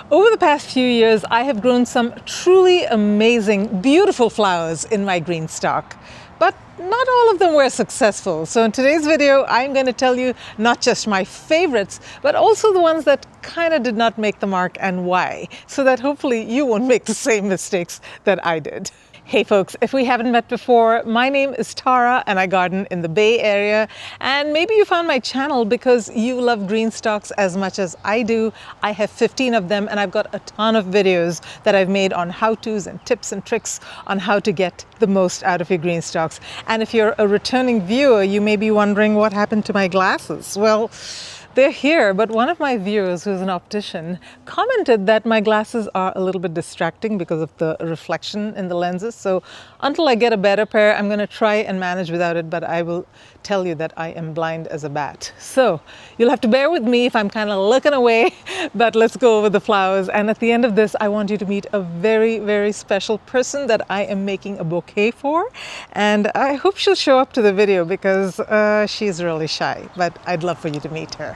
Over the past few years, I have grown some truly amazing, beautiful flowers in my GreenStalk. But not all of them were successful. So in today's video, I'm going to tell you not just my favorites, but also the ones that kind of did not make the mark and why, so that hopefully you won't make the same mistakes that I did. Hey folks, if we haven't met before, my name is Tara and I garden in the Bay Area. And maybe you found my channel because you love GreenStalks as much as I do. I have 15 of them and I've got a ton of videos that I've made on how-tos and tips and tricks on how to get the most out of your GreenStalks. And if you're a returning viewer, you may be wondering what happened to my glasses. Well, they're here, but one of my viewers, who's an optician, commented that my glasses are a little bit distracting because of the reflection in the lenses. So until I get a better pair, I'm going to try and manage without it, but I will tell you that I am blind as a bat. So you'll have to bear with me if I'm kind of looking away, but let's go over the flowers. And at the end of this, I want you to meet a very, very special person that I am making a bouquet for. And I hope she'll show up to the video because she's really shy, but I'd love for you to meet her.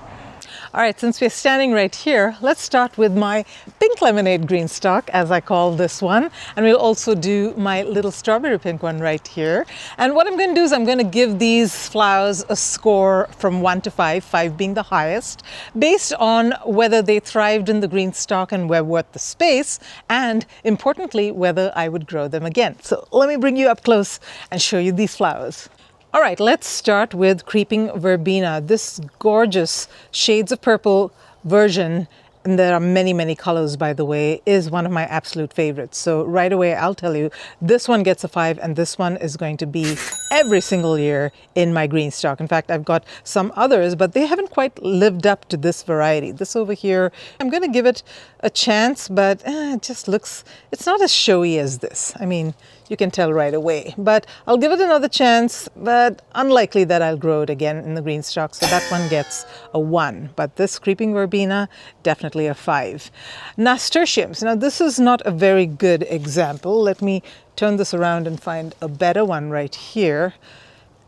All right, since we're standing right here, let's start with my pink lemonade GreenStalk, as I call this one. And we'll also do my little strawberry pink one right here. And what I'm going to do is I'm going to give these flowers a score from 1 to 5, 5 being the highest, based on whether they thrived in the GreenStalk and were worth the space, and importantly, whether I would grow them again. So let me bring you up close and show you these flowers. All right, let's start with Creeping Verbena. This gorgeous shades of purple version, and there are many, many colors, by the way, is one of my absolute favorites. So right away, I'll tell you, this one gets a 5, and this one is going to be every single year in my GreenStalk. In fact, I've got some others, but they haven't quite lived up to this variety. This over here, I'm going to give it a chance, but it just looks, it's not as showy as this. I mean, you can tell right away, but I'll give it another chance, but unlikely that I'll grow it again in the GreenStalk. So that one gets a 1, but this Creeping Verbena, definitely a 5. Nasturtiums. Now this is not a very good example. Let me turn this around and find a better one right here.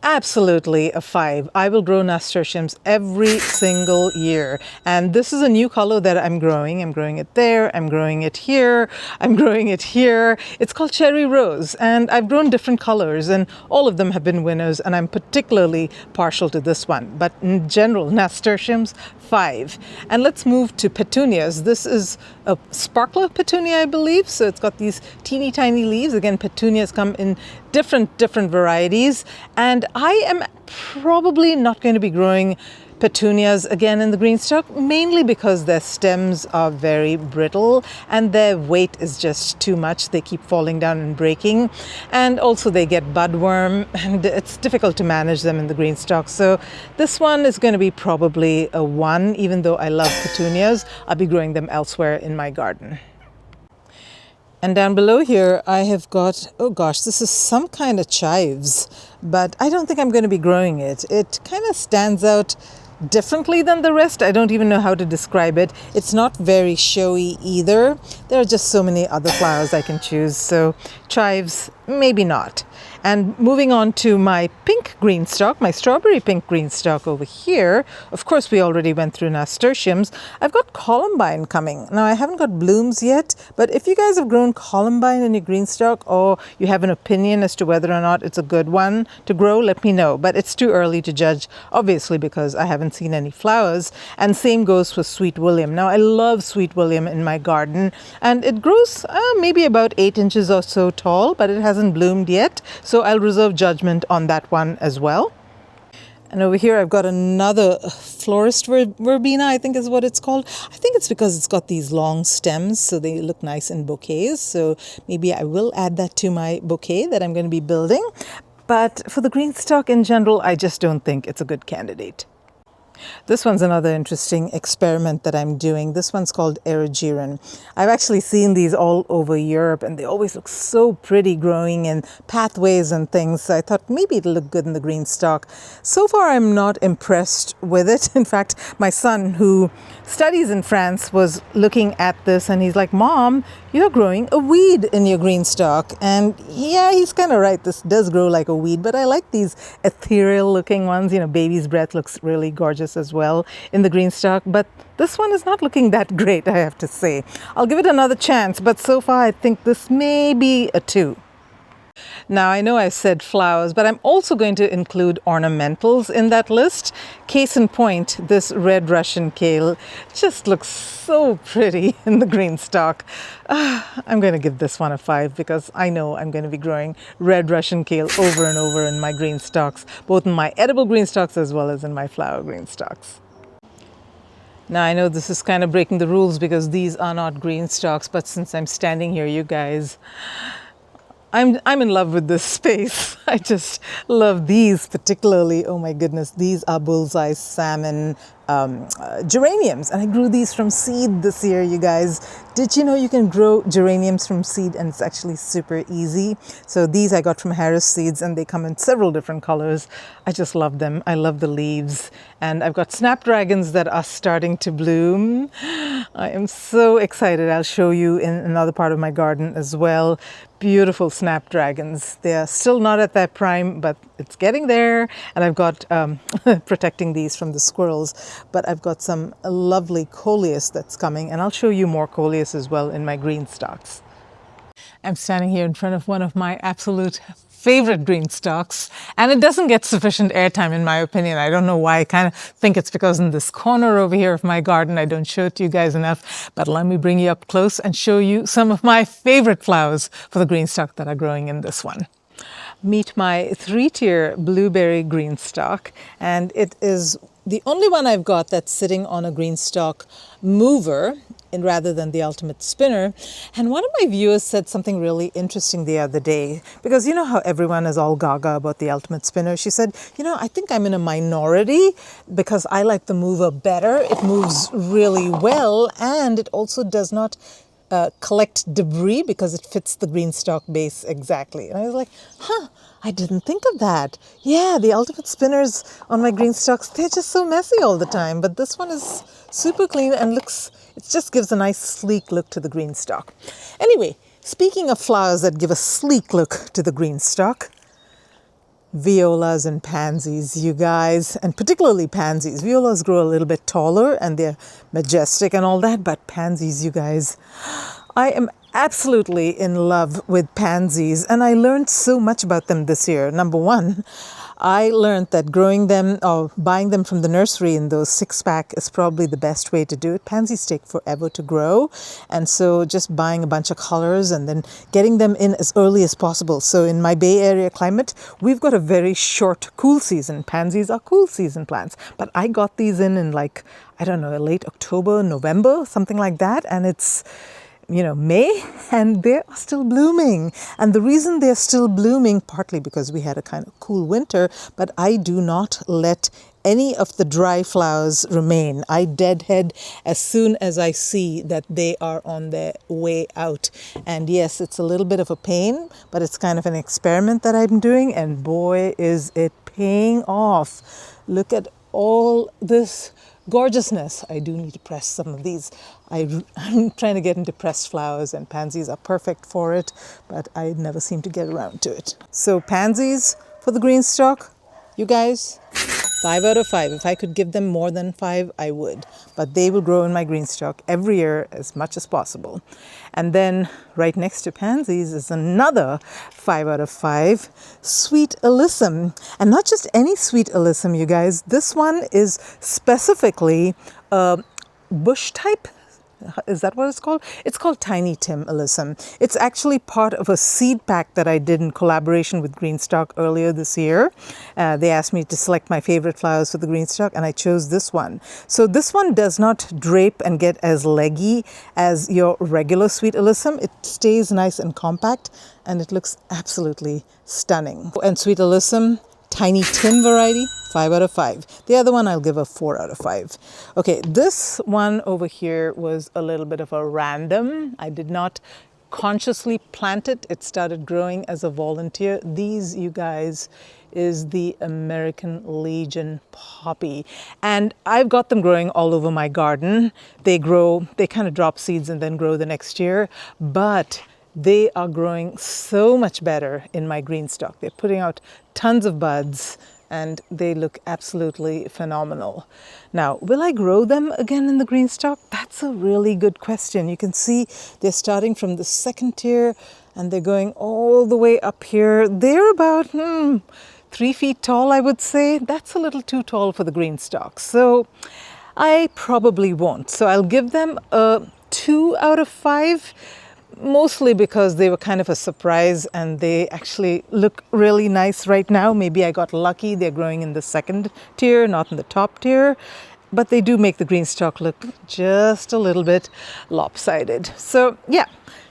Absolutely a 5. I will grow nasturtiums every single year. And this is a new color that I'm growing. I'm growing it there, I'm growing it here, I'm growing it here. It's called Cherry Rose. And I've grown different colors and all of them have been winners. And I'm particularly partial to this one. But in general, nasturtiums, 5. And let's move to petunias. This is a sparkler petunia, I believe. So it's got these teeny tiny leaves. Again, petunias come in different varieties. And I am probably not going to be growing petunias again in the GreenStalk, mainly because their stems are very brittle and their weight is just too much. They keep falling down and breaking, and also they get budworm and it's difficult to manage them in the GreenStalk. So this one is going to be probably a 1, even though I love petunias. I'll be growing them elsewhere in my garden. And down below here, I have got, oh gosh, this is some kind of chives, but I don't think I'm going to be growing it. It kind of stands out differently than the rest. I don't even know how to describe it. It's not very showy either. There are just so many other flowers I can choose. So chives, maybe not. And moving on to my pink GreenStalk, my strawberry pink GreenStalk over here. Of course, we already went through nasturtiums. I've got columbine coming. Now, I haven't got blooms yet, but if you guys have grown columbine in your GreenStalk or you have an opinion as to whether or not it's a good one to grow, let me know. But it's too early to judge, obviously, because I haven't seen any flowers. And same goes for Sweet William. Now, I love Sweet William in my garden, and it grows maybe about 8 inches or so tall, but it hasn't bloomed yet. So I'll reserve judgment on that one as well. And over here I've got another florist verbena, I think is what it's called. I think it's because it's got these long stems, so they look nice in bouquets. So maybe I will add that to my bouquet that I'm going to be building. But for the GreenStalk in general, I just don't think it's a good candidate. This one's another interesting experiment that I'm doing. This one's called Erigeron. I've actually seen these all over Europe and they always look so pretty growing in pathways and things. So I thought maybe it'll look good in the GreenStalk. So far, I'm not impressed with it. In fact, my son, who studies in France, was looking at this and he's like, "Mom, you're growing a weed in your GreenStalk." And yeah, he's kind of right. This does grow like a weed, but I like these ethereal looking ones. You know, baby's breath looks really gorgeous this as well in the GreenStalk, but this one is not looking that great, I have to say. I'll give it another chance, but so far I think this may be a 2. Now, I know I said flowers, but I'm also going to include ornamentals in that list. Case in point, this red Russian kale just looks so pretty in the GreenStalk. I'm going to give this one a 5 because I know I'm going to be growing red Russian kale over and over in my GreenStalks, both in my edible GreenStalks as well as in my flower GreenStalks. Now, I know this is kind of breaking the rules because these are not GreenStalks, but since I'm standing here, you guys, I'm in love with this space. I just love these particularly. Oh my goodness, these are bullseye salmon geraniums, and I grew these from seed this year, you guys. Did you know you can grow geraniums from seed and it's actually super easy? So these I got from Harris Seeds and they come in several different colors. I just love them. I love the leaves, and I've got snapdragons that are starting to bloom. I am so excited. I'll show you in another part of my garden as well. Beautiful snapdragons. They are still not at their prime, but it's getting there. And I've got protecting these from the squirrels, but I've got some lovely Coleus that's coming, and I'll show you more Coleus as well in my GreenStalks. I'm standing here in front of one of my absolute favorite GreenStalks, and it doesn't get sufficient airtime in my opinion. I don't know why. I kind of think it's because in this corner over here of my garden I don't show it to you guys enough, but let me bring you up close and show you some of my favorite flowers for the GreenStalk that are growing in this one. Meet my 3-tier blueberry GreenStalk, and it is the only one I've got that's sitting on a GreenStalk mover rather than the ultimate spinner. And one of my viewers said something really interesting the other day, because you know how everyone is all gaga about the ultimate spinner. She said, you know, I think I'm in a minority because I like the mover better. It moves really well, and it also does not collect debris because it fits the GreenStalk base exactly. And I was like, I didn't think of that. Yeah, the ultimate spinners on my GreenStalks, they're just so messy all the time. But this one is super clean and looks, it just gives a nice sleek look to the GreenStalk. Anyway, speaking of flowers that give a sleek look to the GreenStalk, Violas and Pansies, you guys, and particularly Pansies. Violas grow a little bit taller and they're majestic and all that, but Pansies, you guys, I am absolutely in love with Pansies, and I learned so much about them this year. Number one, I learned that growing them or buying them from the nursery in those 6-pack is probably the best way to do it. Pansies take forever to grow, and so just buying a bunch of colors and then getting them in as early as possible. So in my Bay Area climate, we've got a very short cool season. Pansies are cool season plants, but I got these in like, I don't know, late October, November, something like that, and it's, you know, May, and they're still blooming. And the reason they're still blooming, partly because we had a kind of cool winter, but I do not let any of the dry flowers remain. I deadhead as soon as I see that they are on their way out. And yes, it's a little bit of a pain, but it's kind of an experiment that I'm doing, and boy, is it paying off. Look at all this gorgeousness. I do need to press some of these. I'm trying to get into pressed flowers, and Pansies are perfect for it, but I never seem to get around to it. So Pansies for the GreenStalk, you guys, 5 out of 5. If I could give them more than 5, I would. But they will grow in my GreenStalk every year as much as possible. And then right next to Pansies is another 5 out of 5, Sweet Alyssum. And not just any Sweet Alyssum, you guys. This one is specifically bush type. Is that what it's called? It's called Tiny Tim Alyssum. It's actually part of a seed pack that I did in collaboration with GreenStalk earlier this year. They asked me to select my favorite flowers for the GreenStalk, and I chose this one. So this one does not drape and get as leggy as your regular Sweet Alyssum. It stays nice and compact, and it looks absolutely stunning. And Sweet Alyssum, Tiny Tim variety, 5 out of 5. The other one I'll give a 4 out of 5. Okay, this one over here was a little bit of a random. I did not consciously plant it. It started growing as a volunteer. These, you guys, is the American Legion poppy. And I've got them growing all over my garden. They grow, they kind of drop seeds and then grow the next year. But they are growing so much better in my GreenStalk. They're putting out tons of buds, and they look absolutely phenomenal. Now, will I grow them again in the GreenStalk? That's a really good question. You can see they're starting from the second tier and they're going all the way up here. They're about 3 feet tall, I would say. That's a little too tall for the GreenStalk, so I probably won't. So I'll give them a 2 out of 5. Mostly because they were kind of a surprise and they actually look really nice right now. Maybe I got lucky. They're growing in the second tier, not in the top tier. But they do make the GreenStalk look just a little bit lopsided. So yeah,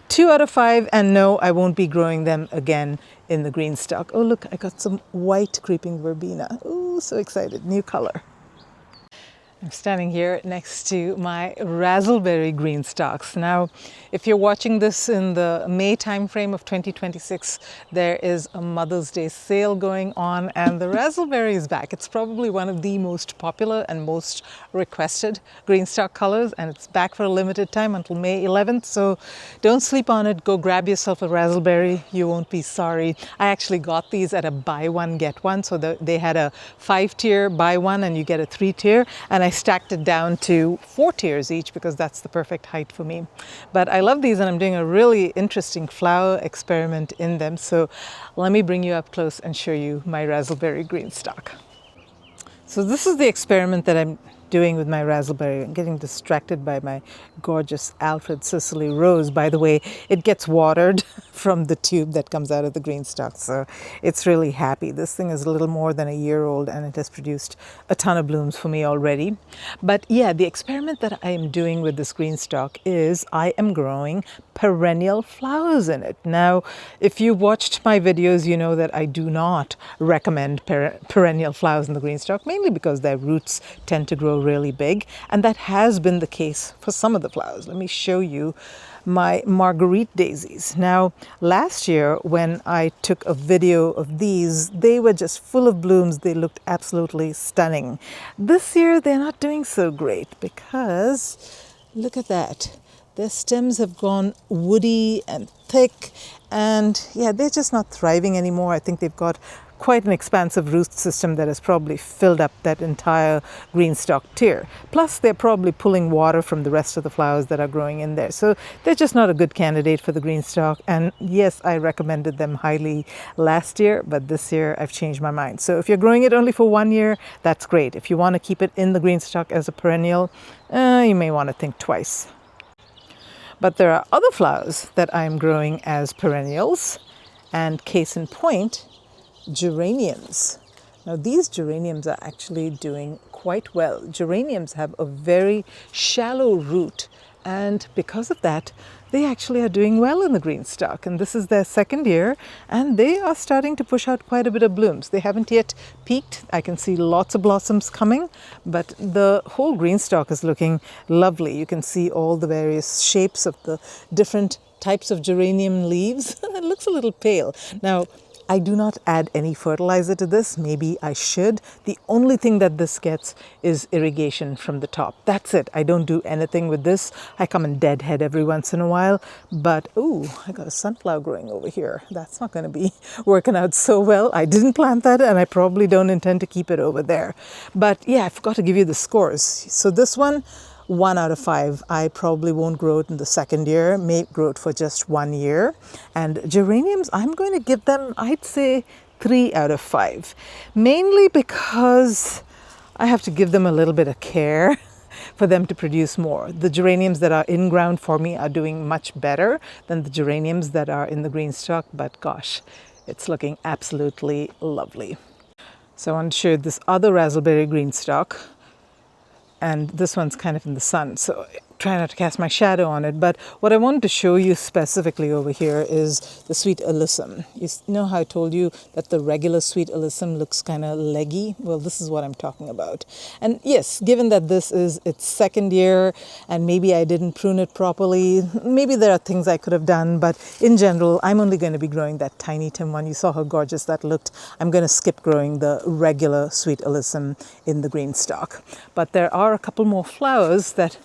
2 out of 5, and no, I won't be growing them again in the GreenStalk. Oh look, I got some white creeping verbena. Oh, so excited, new color. I'm standing here next to my Razzleberry GreenStalks. Now, if you're watching this in the May timeframe of 2026, there is a Mother's Day sale going on and the Razzleberry is back. It's probably one of the most popular and most requested GreenStalk colors, and it's back for a limited time until May 11th. So don't sleep on it. Go grab yourself a Razzleberry. You won't be sorry. I actually got these at a buy one, get one. So they had a 5-tier buy one and you get a 3-tier. And I stacked it down to 4 tiers each because that's the perfect height for me. But I love these and I'm doing a really interesting flower experiment in them. So let me bring you up close and show you my Razzleberry GreenStalk. So this is the experiment that I'm doing with my Razzleberry. I'm getting distracted by my gorgeous Alfred Sicily rose. By the way, it gets watered from the tube that comes out of the GreenStalk, so it's really happy. This thing is a little more than a year old and it has produced a ton of blooms for me already. But yeah, the experiment that I am doing with this GreenStalk is I am growing perennial flowers in it. Now, if you watched my videos, you know that I do not recommend perennial flowers in the GreenStalk, mainly because their roots tend to grow really big, and that has been the case for some of the flowers. Let me show you my Marguerite daisies. Now, last year when I took a video of these, they were just full of blooms. They looked absolutely stunning. This year they're not doing so great because look at that. Their stems have gone woody and thick, and yeah, they're just not thriving anymore. I think they've got quite an expansive root system that has probably filled up that entire GreenStalk tier. Plus, they're probably pulling water from the rest of the flowers that are growing in there. So they're just not a good candidate for the GreenStalk. And yes, I recommended them highly last year, but this year I've changed my mind. So if you're growing it only for 1 year, that's great. If you want to keep it in the GreenStalk as a perennial, you may want to think twice. But there are other flowers that I'm growing as perennials, and case in point, geraniums. Now these geraniums are actually doing quite well. Geraniums have a very shallow root, and because of that they actually are doing well in the GreenStalk, and this is their 2nd year and they are starting to push out quite a bit of blooms. They haven't yet peaked. I can see lots of blossoms coming, but the whole GreenStalk is looking lovely. You can see all the various shapes of the different types of geranium leaves. It looks a little pale. Now, I do not add any fertilizer to this. Maybe I should. The only thing that this gets is irrigation from the top. That's it. I don't do anything with this. I come and deadhead every once in a while. But, ooh, I got a sunflower growing over here. That's not going to be working out so well. I didn't plant that and I probably don't intend to keep it over there. But yeah, I forgot to give you the scores. So this one, 1 out of 5. I probably won't grow it in the 2nd year, may grow it for just 1 year. And geraniums, I'm going to give them, I'd say, 3 out of 5. Mainly because I have to give them a little bit of care for them to produce more. The geraniums that are in ground for me are doing much better than the geraniums that are in the GreenStalk, but gosh, it's looking absolutely lovely. So I want to show you this other Razzleberry GreenStalk. And this one's kind of in the sun, so try not to cast my shadow on it. But what I wanted to show you specifically over here is the Sweet Alyssum. You know how I told you that the regular Sweet Alyssum looks kind of leggy? Well, this is what I'm talking about. And yes, given that this is its 2nd year and maybe I didn't prune it properly, maybe there are things I could have done, but in general, I'm only going to be growing that tiny Tim one. You saw how gorgeous that looked. I'm going to skip growing the regular Sweet Alyssum in the GreenStalk. But there are a couple more flowers that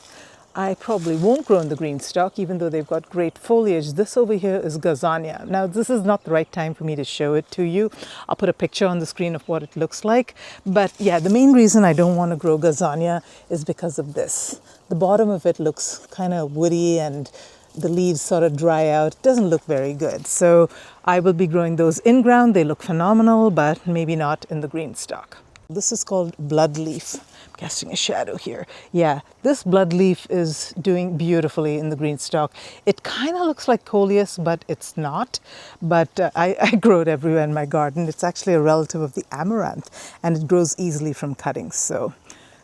I probably won't grow in the GreenStalk, even though they've got great foliage. This over here is Gazania. Now, this is not the right time for me to show it to you. I'll put a picture on the screen of what it looks like. But yeah, the main reason I don't want to grow Gazania is because of this. The bottom of it looks kind of woody and the leaves sort of dry out. It doesn't look very good. So I will be growing those in ground. They look phenomenal, but maybe not in the GreenStalk. This is called bloodleaf. I'm casting a shadow here. Yeah, this bloodleaf is doing beautifully in the GreenStalk. It kind of looks like Coleus, but it's not. But I grow it everywhere in my garden. It's actually a relative of the amaranth, and it grows easily from cuttings. So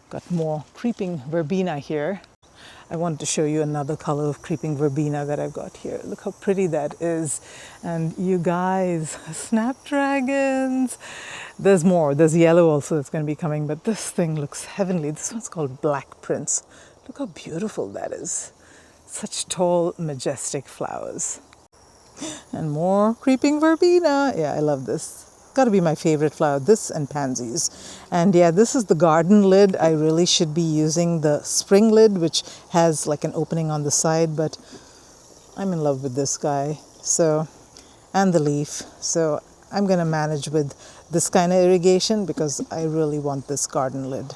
got more creeping verbena here. I wanted to show you another color of creeping verbena that I've got here. Look how pretty that is. And you guys, snapdragons. There's more. There's yellow also that's going to be coming, but this thing looks heavenly. This one's called Black Prince. Look how beautiful that is. Such tall, majestic flowers. And more creeping verbena. Yeah, I love this. Got to be my favorite flower, this and pansies. And yeah, this is the garden lid. I really should be using the spring lid, which has like an opening on the side, but I'm in love with this guy. So, and the leaf. So I'm going to manage with this kind of irrigation because I really want this garden lid.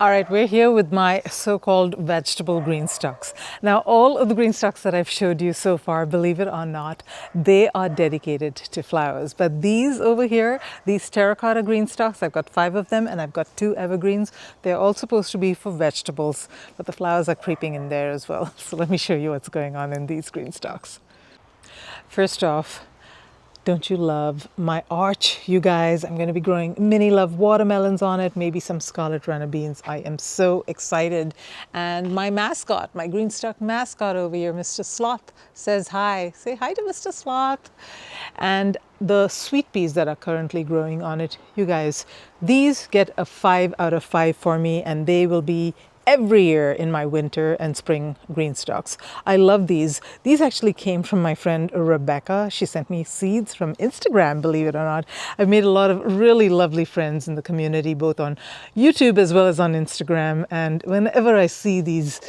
All right, we're here with my so-called vegetable GreenStalks. Now, all of the GreenStalks that I've showed you so far, believe it or not, they are dedicated to flowers. But these over here, these terracotta GreenStalks, I've got 5 of them and I've got 2 evergreens. They're all supposed to be for vegetables, but the flowers are creeping in there as well. So let me show you what's going on in these GreenStalks. First off, don't you love my arch, you guys? I'm going to be growing mini love watermelons on it, maybe some scarlet runner beans. I am so excited. And my mascot, my GreenStalk mascot over here, Mr. Sloth, says hi. Say hi to Mr. Sloth. And the sweet peas that are currently growing on it, you guys, these get a 5 out of 5 for me, and they will be every year in my winter and spring GreenStalks. I love these. These actually came from my friend Rebecca. She sent me seeds from Instagram, believe it or not. I've made a lot of really lovely friends in the community, both on YouTube as well as on Instagram. And whenever I see these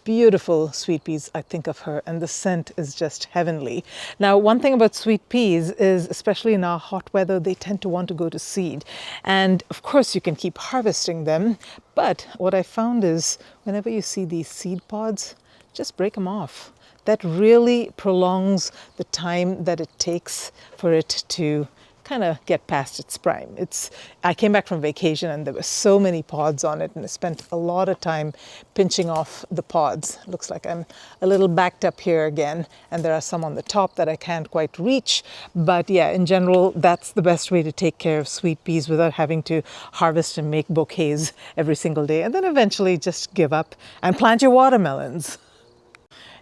beautiful sweet peas, I think of her, and the scent is just heavenly. Now, one thing about sweet peas is, especially in our hot weather, they tend to want to go to seed. And of course, you can keep harvesting them. But what I found is whenever you see these seed pods, just break them off. That really prolongs the time that it takes for it to kind of get past its prime. I came back from vacation and there were so many pods on it, and I spent a lot of time pinching off the pods. Looks like I'm a little backed up here again, and there are some on the top that I can't quite reach. But yeah, in general, that's the best way to take care of sweet peas without having to harvest and make bouquets every single day, and then eventually just give up and plant your watermelons.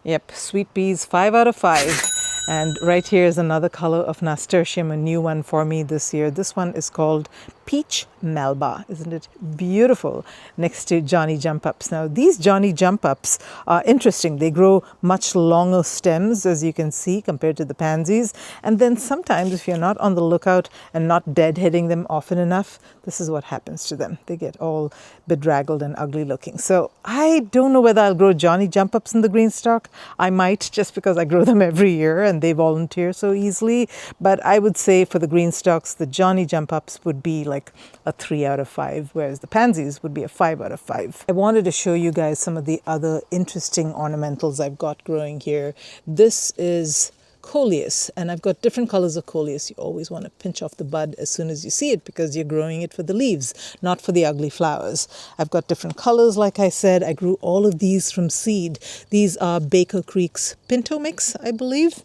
Yep, sweet peas, 5 out of 5. And right here is another color of nasturtium, a new one for me this year. This one is called Peach Melba. Isn't it beautiful? Next to Johnny Jump Ups. Now, these Johnny Jump Ups are interesting. They grow much longer stems, as you can see, compared to the pansies. And then sometimes, if you're not on the lookout and not deadheading them often enough, this is what happens to them. They get all bedraggled and ugly looking. So I don't know whether I'll grow Johnny Jump Ups in the GreenStalk. I might, just because I grow them every year and they volunteer so easily. But I would say for the GreenStalks, the Johnny Jump Ups would be like a 3 out of 5, whereas the pansies would be a 5 out of 5. I wanted to show you guys some of the other interesting ornamentals I've got growing here. This is Coleus, and I've got different colors of Coleus. You always want to pinch off the bud as soon as you see it because you're growing it for the leaves, not for the ugly flowers. I've got different colors, like I said. I grew all of these from seed. These are Baker Creek's Pinto Mix, I believe.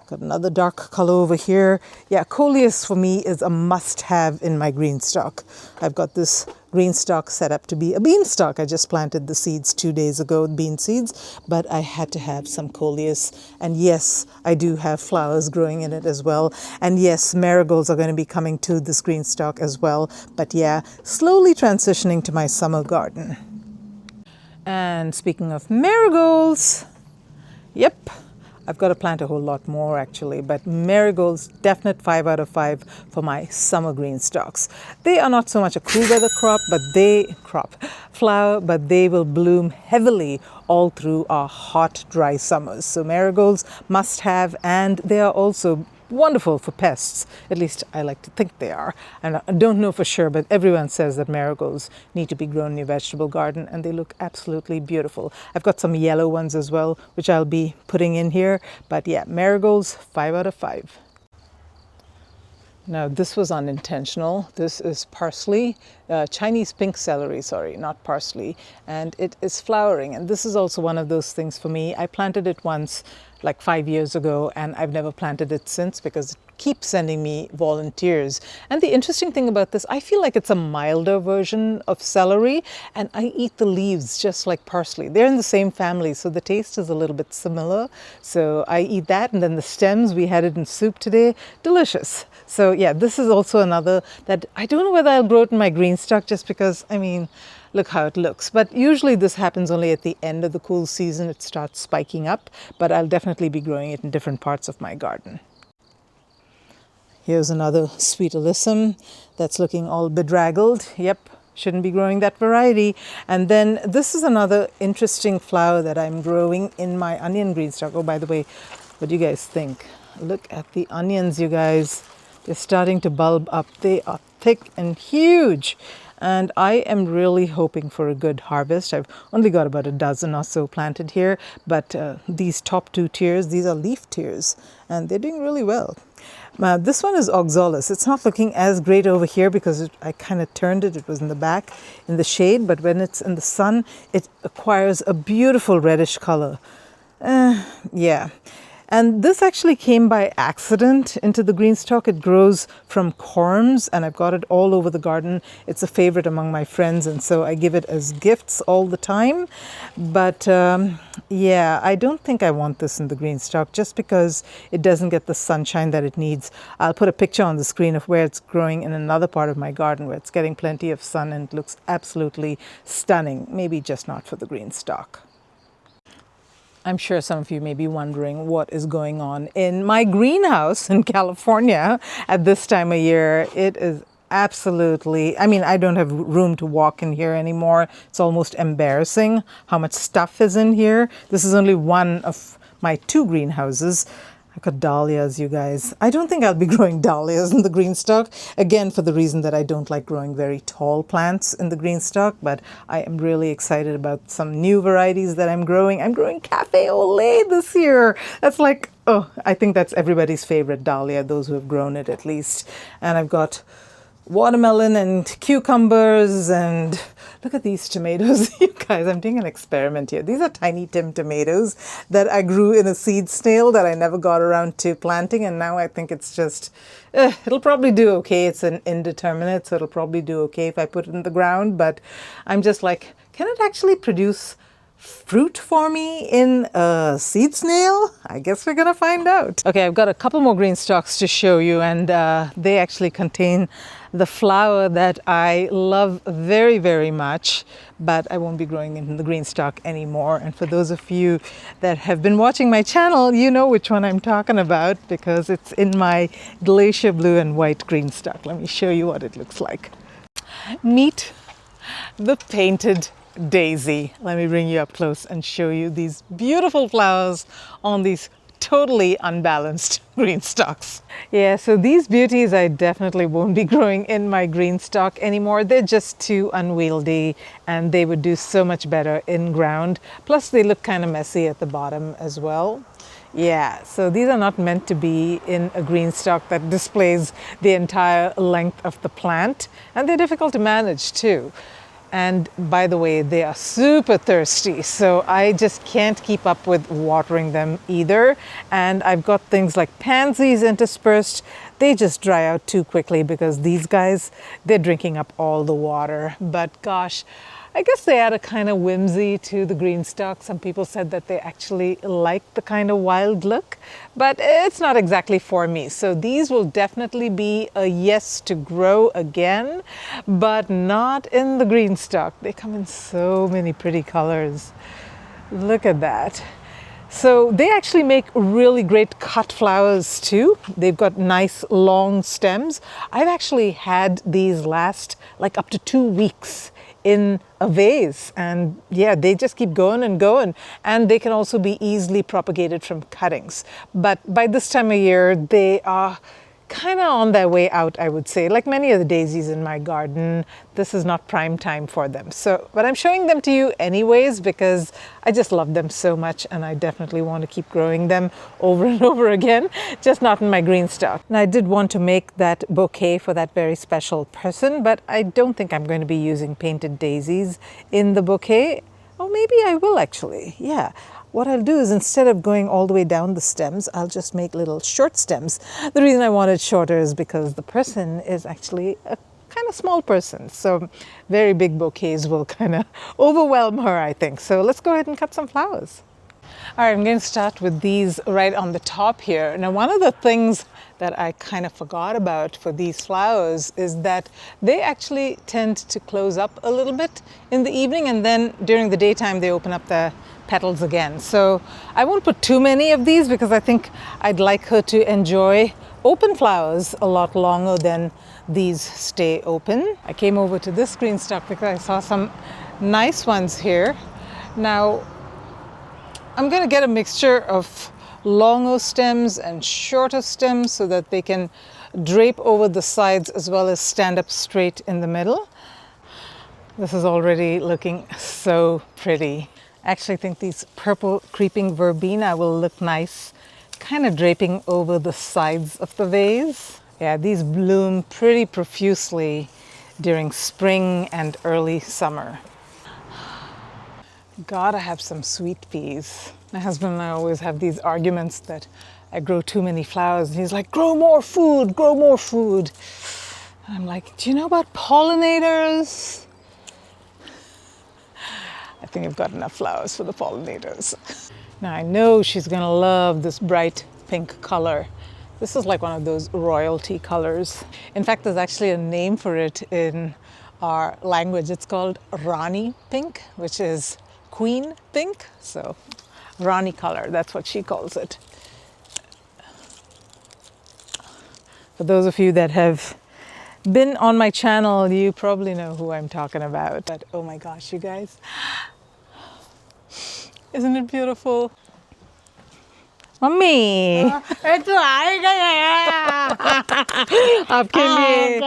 Got another dark color over here. Yeah, Coleus for me is a must-have in my GreenStalk. I've got this GreenStalk set up to be a beanstalk. I just planted the seeds 2 days ago, bean seeds, but I had to have some Coleus. And yes, I do have flowers growing in it as well. And yes, marigolds are going to be coming to this GreenStalk as well. But yeah, slowly transitioning to my summer garden. And speaking of marigolds, yep, I've got to plant a whole lot more actually, but marigolds, definite 5 out of 5 for my summer green stalks. They are not so much a cool weather flower, but they will bloom heavily all through our hot, dry summers. So marigolds must have, and they are also wonderful for pests. At least I like to think they are. And I don't know for sure, but everyone says that marigolds need to be grown in your vegetable garden, and they look absolutely beautiful. I've got some yellow ones as well, which I'll be putting in here. But yeah, marigolds, 5 out of 5. Now this was unintentional. This is parsley, Chinese pink celery, sorry, not parsley, and it is flowering. And this is also one of those things for me. I planted it once like 5 years ago, and I've never planted it since because it keeps sending me volunteers. And the interesting thing about this, I feel like it's a milder version of celery, and I eat the leaves just like parsley. They're in the same family, so the taste is a little bit similar. So I eat that, and then the stems, we had it in soup today, delicious. So yeah, this is also another that I don't know whether I'll grow it in my GreenStalk, just because, I mean, look how it looks. But usually this happens only at the end of the cool season. It starts spiking up, but I'll definitely be growing it in different parts of my garden. Here's another sweet alyssum that's looking all bedraggled. Yep, shouldn't be growing that variety. And then this is another interesting flower that I'm growing in my onion GreenStalk. Oh, by the way, what do you guys think? Look at the onions, you guys. They're starting to bulb up. They are thick and huge. And I am really hoping for a good harvest. I've only got about a dozen or so planted here, but these top 2 tiers, these are leaf tiers, and they're doing really well. This one is Oxalis. It's not looking as great over here because I kind of turned it. It was in the back in the shade, but when it's in the sun, it acquires a beautiful reddish color. Yeah. And this actually came by accident into the GreenStalk. It grows from corms, and I've got it all over the garden. It's a favorite among my friends, and so I give it as gifts all the time. But yeah, I don't think I want this in the GreenStalk just because it doesn't get the sunshine that it needs. I'll put a picture on the screen of where it's growing in another part of my garden where it's getting plenty of sun and it looks absolutely stunning. Maybe just not for the GreenStalk. I'm sure some of you may be wondering what is going on in my greenhouse in California at this time of year. It is absolutely, I mean, I don't have room to walk in here anymore. It's almost embarrassing how much stuff is in here. This is only one of my 2 greenhouses. I've got dahlias, you guys. I don't think I'll be growing dahlias in the GreenStalk, again, for the reason that I don't like growing very tall plants in the GreenStalk, but I am really excited about some new varieties that I'm growing. I'm growing Cafe au lait this year. That's like, oh, I think that's everybody's favorite dahlia, those who have grown it at least. And I've got watermelon and cucumbers, and look at these tomatoes. You guys, I'm doing an experiment here. These are tiny Tim tomatoes that I grew in a seed snail that I never got around to planting, and now I think it's just, it'll probably do okay. It's an indeterminate, so it'll probably do okay if I put it in the ground, but I'm just like, can it actually produce fruit for me in a seed snail? I guess we're gonna find out. Okay, I've got a couple more GreenStalks to show you, and they actually contain the flower that I love very, very much, but I won't be growing it in the GreenStalk anymore. And for those of you that have been watching my channel, you know which one I'm talking about because it's in my glacier blue and white GreenStalk. Let me show you what it looks like. Meet the painted daisy. Let me bring you up close and show you these beautiful flowers on these totally unbalanced GreenStalks. Yeah, so these beauties I definitely won't be growing in my GreenStalk anymore. They're just too unwieldy and they would do so much better in ground. Plus they look kind of messy at the bottom as well. Yeah, so these are not meant to be in a GreenStalk that displays the entire length of the plant, and they're difficult to manage too. And by the way, they are super thirsty, so I just can't keep up with watering them either. And I've got things like pansies interspersed. They just dry out too quickly because these guys, they're drinking up all the water. But gosh, I guess they add a kind of whimsy to the GreenStalk. Some people said that they actually like the kind of wild look, but it's not exactly for me. So these will definitely be a yes to grow again, but not in the GreenStalk. They come in so many pretty colors. Look at that. So they actually make really great cut flowers too. They've got nice long stems. I've actually had these last like up to 2 weeks in a vase, and yeah, they just keep going and going, and they can also be easily propagated from cuttings. But by this time of year, they are kind of on their way out, I would say. Like many of the daisies in my garden, this is not prime time for them. So, but I'm showing them to you anyways because I just love them so much, and I definitely want to keep growing them over and over again, just not in my GreenStalk. And I did want to make that bouquet for that very special person, but I don't think I'm going to be using painted daisies in the bouquet. Oh, maybe I will actually, yeah. What I'll do is, instead of going all the way down the stems, I'll just make little short stems. The reason I want it shorter is because the person is actually a kind of small person. So very big bouquets will kind of overwhelm her, I think. So let's go ahead and cut some flowers. All right, I'm going to start with these right on the top here. Now, one of the things that I kind of forgot about for these flowers is that they actually tend to close up a little bit in the evening, and then during the daytime they open up the petals again. So I won't put too many of these because I think I'd like her to enjoy open flowers a lot longer than these stay open. I came over to this GreenStalk because I saw some nice ones here. Now, I'm going to get a mixture of longer stems and shorter stems so that they can drape over the sides as well as stand up straight in the middle. This is already looking so pretty. I actually think these purple creeping verbena will look nice, kind of draping over the sides of the vase. Yeah, these bloom pretty profusely during spring and early summer. Gotta have some sweet peas. My husband and I always have these arguments that I grow too many flowers, and he's like, grow more food, grow more food. And I'm like, do you know about pollinators? I think I've got enough flowers for the pollinators. Now I know she's gonna love this bright pink color. This is like one of those royalty colors. In fact, there's actually a name for it in our language. It's called Rani pink, which is queen pink. So Rani color, that's what she calls it. For those of you that have been on my channel, you probably know who I'm talking about. But oh my gosh, you guys, isn't it beautiful? Mummy तो आएगा आपके लिए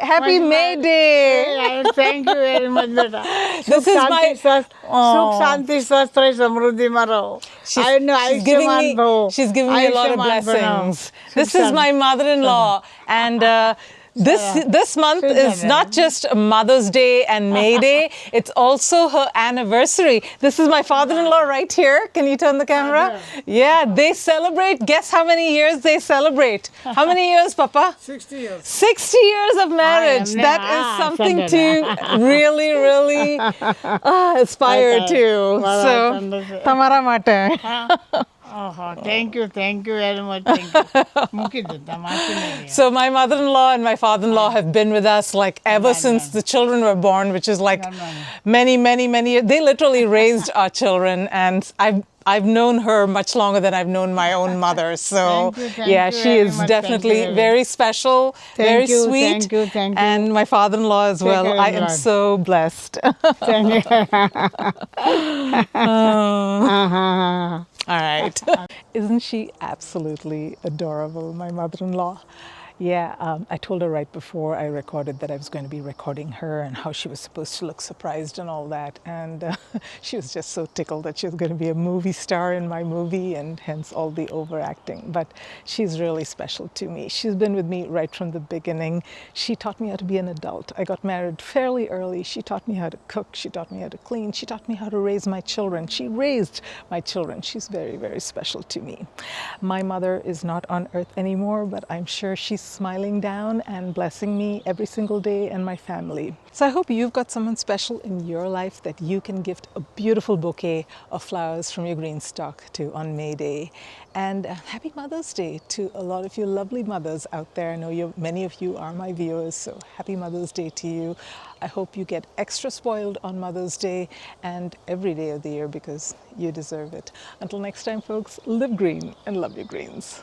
happy May Day. Thank you very much, beta. This is my सुख शांति स्वस्थ रहे समृद्धि में रहो. She's giving me a lot of blessings. This is my mother-in-law, and this month is not just Mother's Day and May Day, it's also her anniversary. This is my father-in-law right here. Can you turn the camera? Yeah, they celebrate. Guess how many years they celebrate? How many years, Papa? 60 years. 60 years of marriage. That is something to really, really aspire to. So, Tamara mate. Thank you very much. Thank you. So my mother-in-law and my father-in-law have been with us like ever since the children were born, which is like many years. They literally raised our children, and I've known her much longer than I've known my own mother. So yeah, she is definitely very special, very sweet. Thank you. And my father-in-law as well. I am so blessed. All right. Isn't she absolutely adorable, my mother-in-law? Yeah, I told her right before I recorded that I was going to be recording her and how she was supposed to look surprised and all that. And she was just so tickled that she was going to be a movie star in my movie, and hence all the overacting. But she's really special to me. She's been with me right from the beginning. She taught me how to be an adult. I got married fairly early. She taught me how to cook. She taught me how to clean. She taught me how to raise my children. She raised my children. She's very, very special to me. My mother is not on earth anymore, but I'm sure she's smiling down and blessing me every single day and my family. So I hope you've got someone special in your life that you can gift a beautiful bouquet of flowers from your GreenStalk to on May Day. And happy Mother's Day to a lot of you lovely mothers out there. I know many of you are my viewers, so happy Mother's Day to you. I hope you get extra spoiled on Mother's Day and every day of the year because you deserve it. Until next time, folks, live green and love your greens.